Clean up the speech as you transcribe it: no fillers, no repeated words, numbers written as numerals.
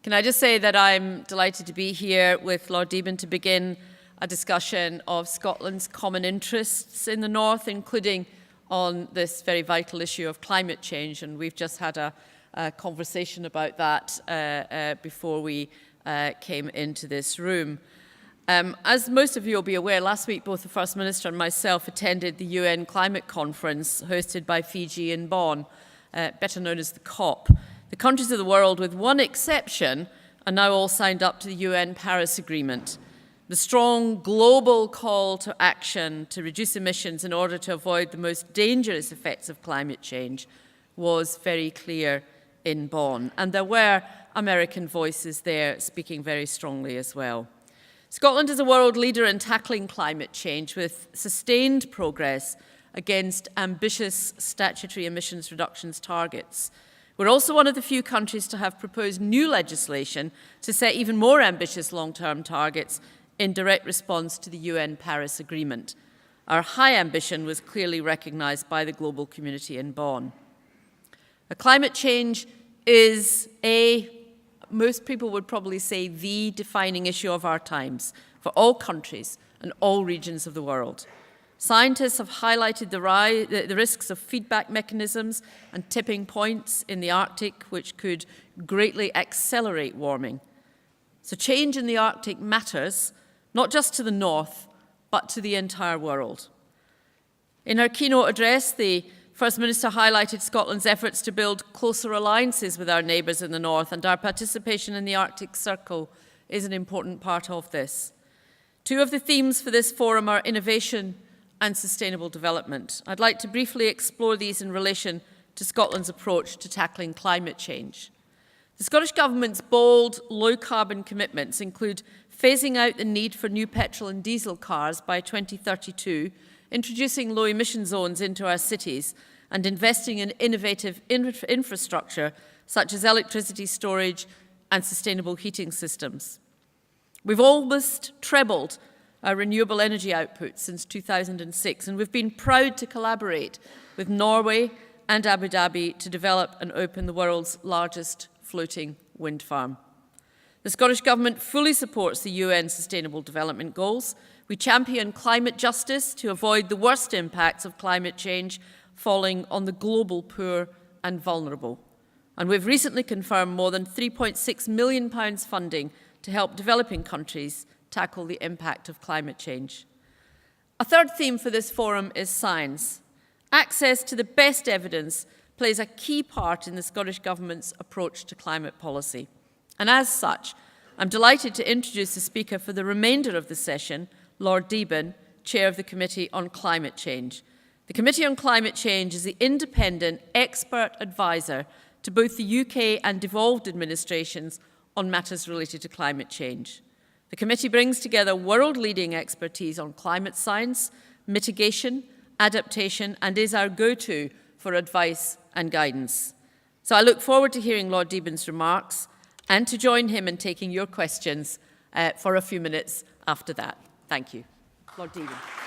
Can I just say that I'm delighted to be here with Lord Deben to begin a discussion of Scotland's common interests in the North, including on this very vital issue of climate change. And we've just had a conversation about that before we came into this room. As most of you will be aware, last week both the First Minister and myself attended the UN Climate Conference hosted by Fiji in Bonn, better known as the COP. The countries of the world, with one exception, are now all signed up to the UN Paris Agreement. The strong global call to action to reduce emissions in order to avoid the most dangerous effects of climate change was very clear in Bonn. And there were American voices there speaking very strongly as well. Scotland is a world leader in tackling climate change with sustained progress against ambitious statutory emissions reductions targets. We're also one of the few countries to have proposed new legislation to set even more ambitious long-term targets in direct response to the UN Paris Agreement. Our high ambition was clearly recognised by the global community in Bonn. Climate change is most people would probably say, the defining issue of our times for all countries and all regions of the world. Scientists have highlighted the risks of feedback mechanisms and tipping points in the Arctic, which could greatly accelerate warming. So change in the Arctic matters, not just to the North, but to the entire world. In her keynote address, the First Minister highlighted Scotland's efforts to build closer alliances with our neighbours in the North, and our participation in the Arctic Circle is an important part of this. Two of the themes for this forum are innovation and sustainable development. I'd like to briefly explore these in relation to Scotland's approach to tackling climate change. The Scottish Government's bold, low-carbon commitments include phasing out the need for new petrol and diesel cars by 2032, introducing low-emission zones into our cities, and investing in innovative infrastructure such as electricity storage and sustainable heating systems. We've almost trebled our renewable energy output since 2006, and we've been proud to collaborate with Norway and Abu Dhabi to develop and open the world's largest floating wind farm. The Scottish Government fully supports the UN Sustainable Development Goals. We champion climate justice to avoid the worst impacts of climate change falling on the global poor and vulnerable. And we've recently confirmed more than £3.6 million funding to help developing countries tackle the impact of climate change. A third theme for this forum is science. Access to the best evidence plays a key part in the Scottish Government's approach to climate policy. And as such, I'm delighted to introduce the speaker for the remainder of the session, Lord Deben, Chair of the Committee on Climate Change. The Committee on Climate Change is the independent expert advisor to both the UK and devolved administrations on matters related to climate change. The committee brings together world-leading expertise on climate science, mitigation, adaptation, and is our go-to for advice and guidance. So I look forward to hearing Lord Deben's remarks and to join him in taking your questions for a few minutes after that. Thank you. Lord Deben.